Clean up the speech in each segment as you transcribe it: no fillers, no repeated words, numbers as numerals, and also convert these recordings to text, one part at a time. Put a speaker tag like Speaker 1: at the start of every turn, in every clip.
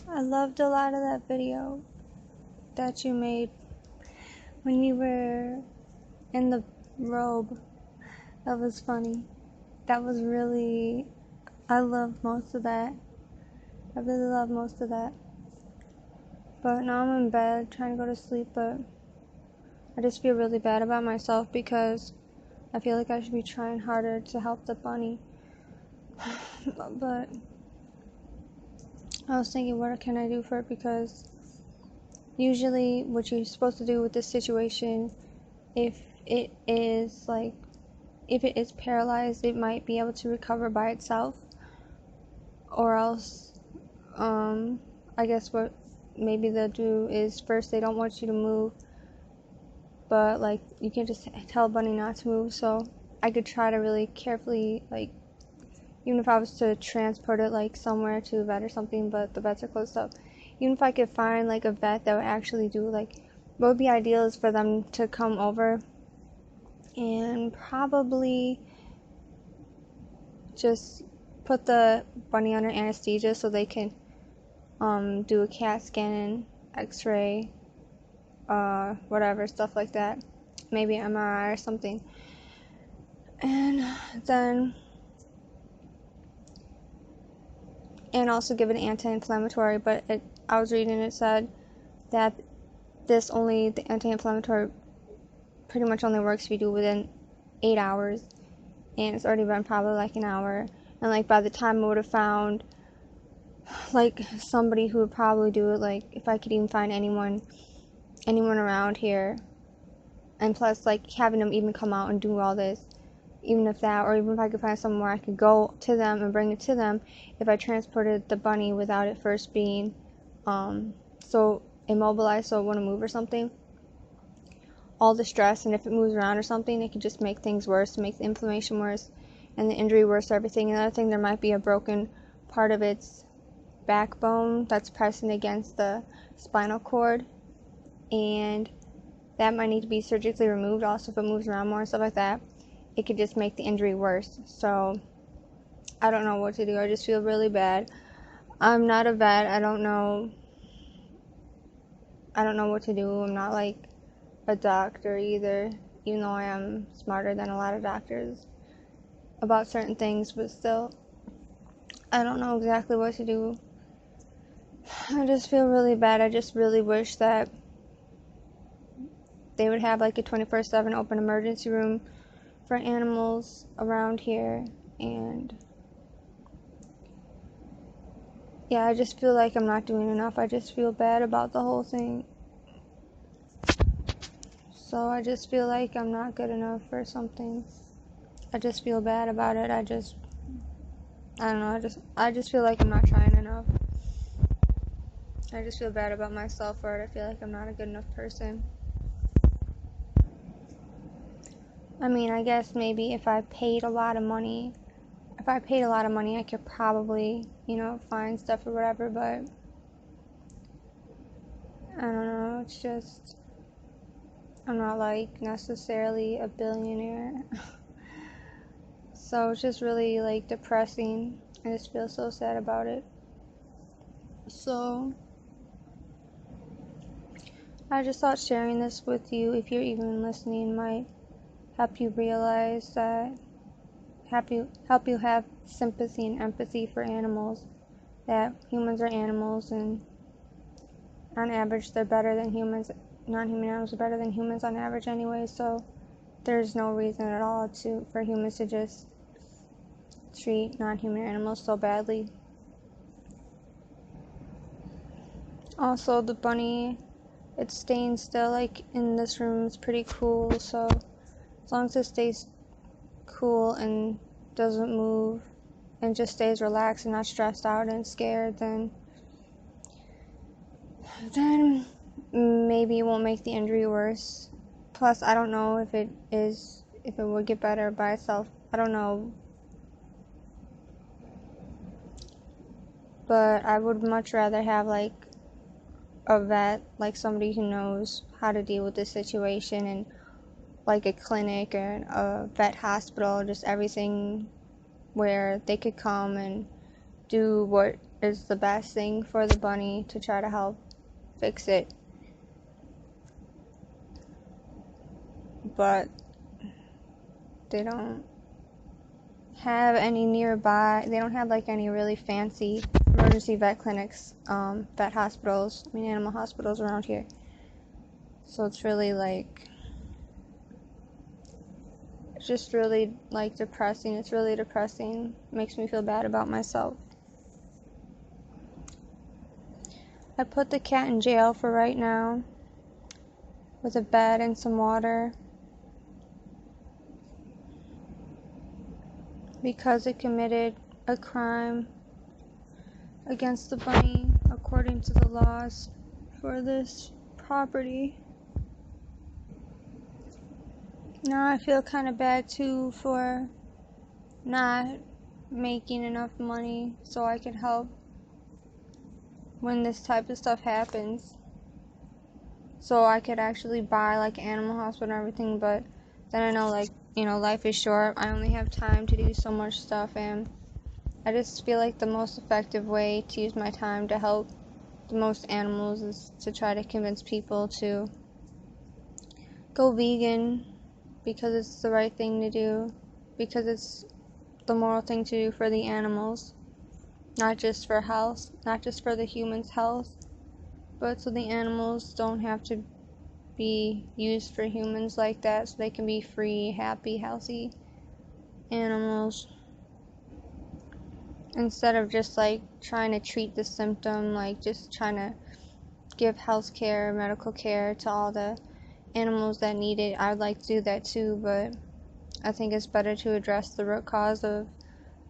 Speaker 1: I loved a lot of that video that you made when you were in the robe. That was funny. That was really, I loved most of that. I really loved most of that. But now I'm in bed trying to go to sleep, but I just feel really bad about myself because I feel like I should be trying harder to help the bunny. But I was thinking, what can I do for it? Because usually what you're supposed to do with this situation, if it is paralyzed, it might be able to recover by itself, or else I guess what maybe they'll do is first they don't want you to move, but like you can't just tell bunny not to move. So I could try to really carefully, like, even if I was to transport it like somewhere to a vet or something, but the vets are closed up. Even if I could find like a vet that would actually do, like, what would be ideal is for them to come over and probably just put the bunny under anesthesia so they can do a CAT scan and x-ray, whatever, stuff like that, maybe MRI or something, and then also give it an anti-inflammatory. But I was reading, it said that the anti-inflammatory pretty much only works if you do it within 8 hours, and it's already been probably like an hour, and like by the time I would have found like somebody who would probably do it, like if I could even find anyone around here, and plus like having them even come out and do all this, even if that, or even if I could find somewhere I could go to them and bring it to them, if I transported the bunny without it first being so immobilized so it wouldn't move or something, all the stress, and if it moves around or something, it could just make things worse, make the inflammation worse and the injury worse, everything. Another thing, there might be a broken part of its backbone that's pressing against the spinal cord, and that might need to be surgically removed. Also, if it moves around more and stuff like that, it could just make the injury worse. So I don't know what to do. I just feel really bad. I'm not a vet. I don't know what to do. I'm not like a doctor either, even though I am smarter than a lot of doctors about certain things, but still, I don't know exactly what to do. I just feel really bad. I just really wish that they would have like a 24/7 open emergency room for animals around here. And yeah, I just feel like I'm not doing enough. I just feel bad about the whole thing. So I just feel like I'm not good enough for something. I just feel bad about it. I don't know, I just feel like I'm not trying enough. I just feel bad about myself for it. I feel like I'm not a good enough person. I mean, I guess maybe if I paid a lot of money, I could probably, find stuff or whatever, but I don't know, it's just, I'm not like necessarily a billionaire. So it's just really like depressing. I just feel so sad about it. So I just thought sharing this with you, if you're even listening, might help you realize that, help you have sympathy and empathy for animals, that humans are animals, and on average they're better than humans. Non-human animals are better than humans on average anyway, so there's no reason at all for humans to just treat non-human animals so badly. Also, the bunny, it's staying still like in this room is pretty cool, so as long as it stays cool and doesn't move and just stays relaxed and not stressed out and scared, then maybe it won't make the injury worse. Plus, I don't know if it would get better by itself. I don't know. But I would much rather have like a vet, like somebody who knows how to deal with this situation, and like a clinic or a vet hospital, just everything where they could come and do what is the best thing for the bunny to try to help fix it. But they don't have any nearby. They don't have like any really fancy emergency vet clinics, vet hospitals, animal hospitals around here. So it's really like, it's just really like depressing. It's really depressing. It makes me feel bad about myself. I put the cat in jail for right now with a bed and some water because it committed a crime against the bunny according to the laws for this property. Now I feel kind of bad too for not making enough money so I could help when this type of stuff happens, so I could actually buy like animal hospital and everything. But then I know, like, life is short. I only have time to do so much stuff, and I just feel like the most effective way to use my time to help the most animals is to try to convince people to go vegan, because it's the right thing to do, because it's the moral thing to do for the animals, not just for health, not just for the humans' health, but so the animals don't have to be used for humans like that, so they can be free, happy, healthy animals, instead of just like trying to treat the symptom, like just trying to give health care, medical care to all the animals that need it. I would like to do that too, but I think it's better to address the root cause of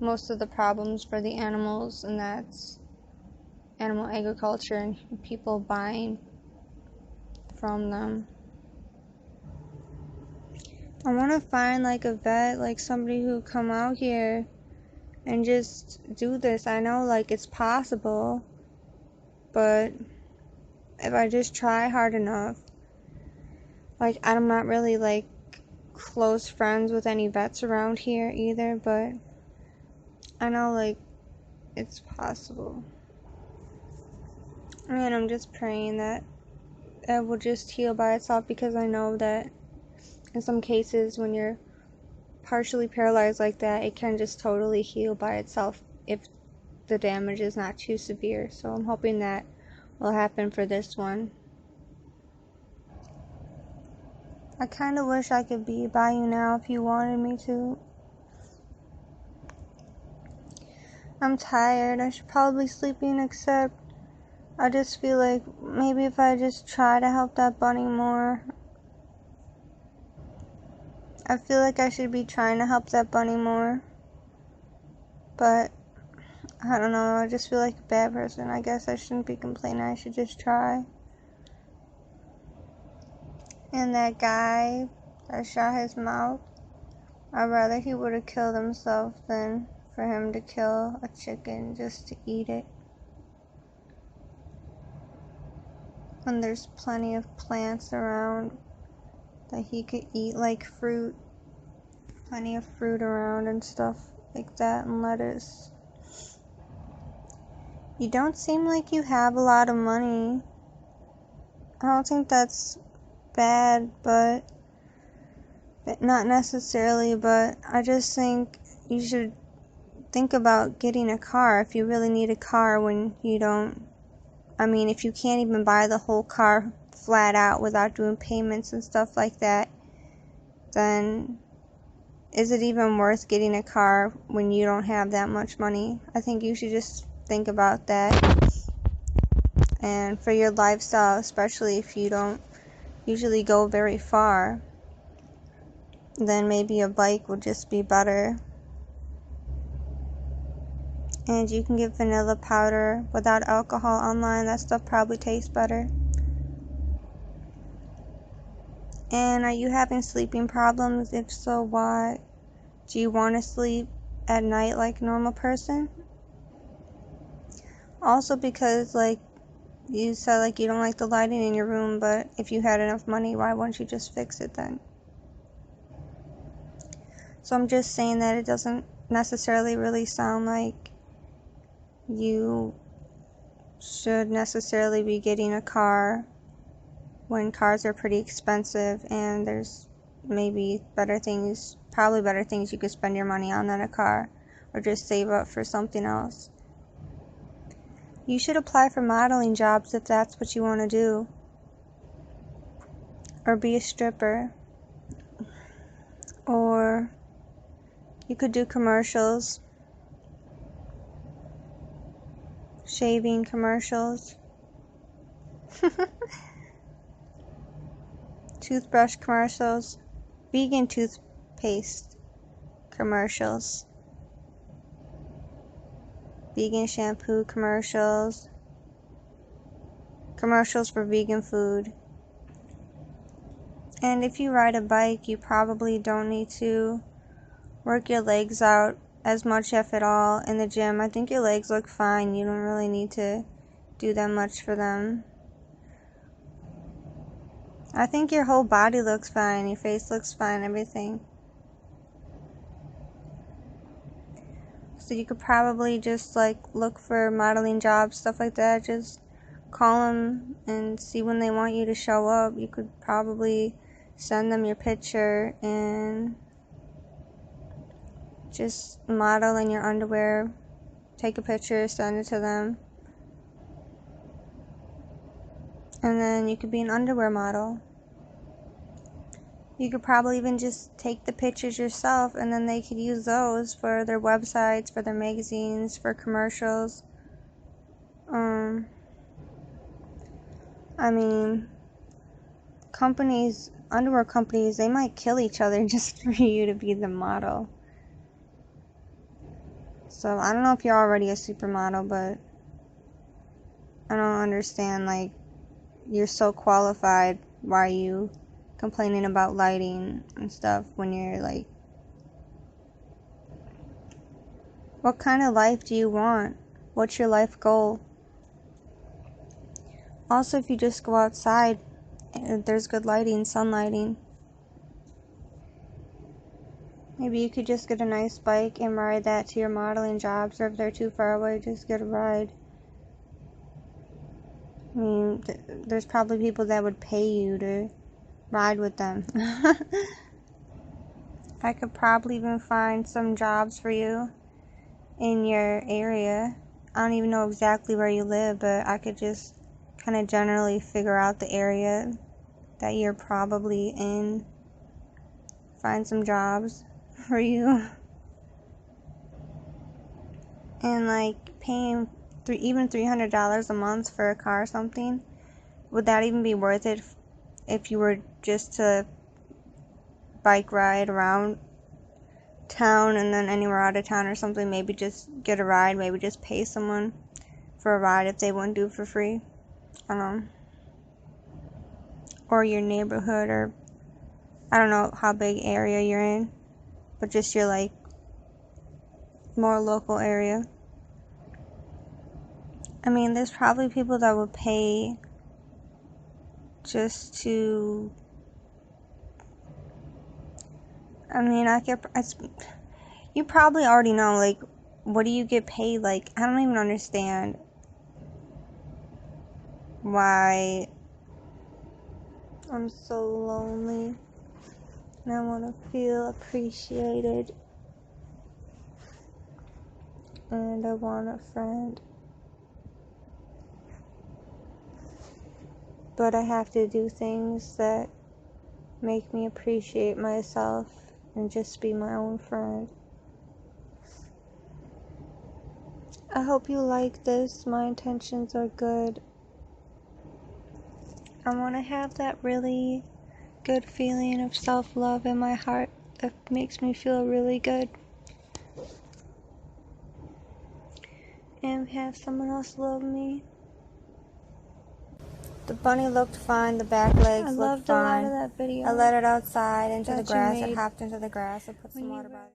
Speaker 1: most of the problems for the animals, and that's animal agriculture and people buying from them. I want to find like a vet, like somebody who come out here and just do this. I know like it's possible, but if I just try hard enough, like I'm not really like close friends with any vets around here either, but I know like it's possible. And I'm just praying that it will just heal by itself, because I know that in some cases when you're partially paralyzed like that, it can just totally heal by itself if the damage is not too severe. So I'm hoping that will happen for this one. I kind of wish I could be by you now if you wanted me to. I'm tired. I should probably be sleeping, except I just feel like maybe if I just try to help that bunny more. I feel like I should be trying to help that bunny more, but I don't know, I just feel like a bad person. I guess I shouldn't be complaining, I should just try. And that guy that shot his mouth, I'd rather he would have killed himself than for him to kill a chicken just to eat it. When there's plenty of plants around that he could eat, like fruit. Plenty of fruit around and stuff like that, and lettuce. You don't seem like you have a lot of money. I don't think that's bad, but not necessarily, but I just think you should think about getting a car if you really need a car when you don't. If you can't even buy the whole car flat out without doing payments and stuff like that, then is it even worth getting a car when you don't have that much money? I think you should just think about that. And for your lifestyle, especially if you don't usually go very far, then maybe a bike would just be better. And you can get vanilla powder without alcohol online. That stuff probably tastes better. And are you having sleeping problems? If so, why? Do you want to sleep at night like a normal person? Also, because like you said, like you don't like the lighting in your room, but if you had enough money, why wouldn't you just fix it then? So I'm just saying that it doesn't necessarily really sound like you should necessarily be getting a car when cars are pretty expensive, and there's maybe probably better things you could spend your money on than a car, or just save up for something else. You should apply for modeling jobs if that's what you want to do, or be a stripper, or you could do commercials, shaving commercials, toothbrush commercials, vegan toothpaste commercials, vegan shampoo commercials, commercials for vegan food. And if you ride a bike, you probably don't need to work your legs out as much, if at all, in the gym. I think your legs look fine. You don't really need to do that much for them. I think your whole body looks fine. Your face looks fine, everything. So you could probably just like look for modeling jobs, stuff like that. Just call them and see when they want you to show up. You could probably send them your picture and just model in your underwear, take a picture, send it to them, and then you could be an underwear model. You could probably even just take the pictures yourself, and then they could use those for their websites, for their magazines, for commercials. I mean, underwear companies, they might kill each other just for you to be the model. So I don't know if you're already a supermodel, but I don't understand, like, you're so qualified, why are you complaining about lighting and stuff when you're like, what kind of life do you want? What's your life goal? Also, if you just go outside, there's good lighting, sun lighting. Maybe you could just get a nice bike and ride that to your modeling jobs, or if they're too far away, just get a ride. I mean, there's probably people that would pay you to ride with them. I could probably even find some jobs for you in your area. I don't even know exactly where you live, but I could just kind of generally figure out the area that you're probably in, find some jobs for you, and like paying even $300 a month for a car or something, would that even be worth it if you were just to bike ride around town and then anywhere out of town or something? Maybe just get a ride, maybe just pay someone for a ride if they wouldn't do it for free. I don't know. Or your neighborhood, or I don't know how big area you're in, but just your like more local area. I mean, there's probably people that would pay just to, I mean, you probably already know, like, what do you get paid? Like, I don't even understand why I'm so lonely and I want to feel appreciated and I want a friend. But I have to do things that make me appreciate myself and just be my own friend. I hope you like this. My intentions are good. I want to have that really good feeling of self-love in my heart that makes me feel really good. And have someone else love me. The bunny looked fine, the back legs looked fine. I loved a lot of that video. I let it outside into the grass. It hopped into the grass. I put some water by it.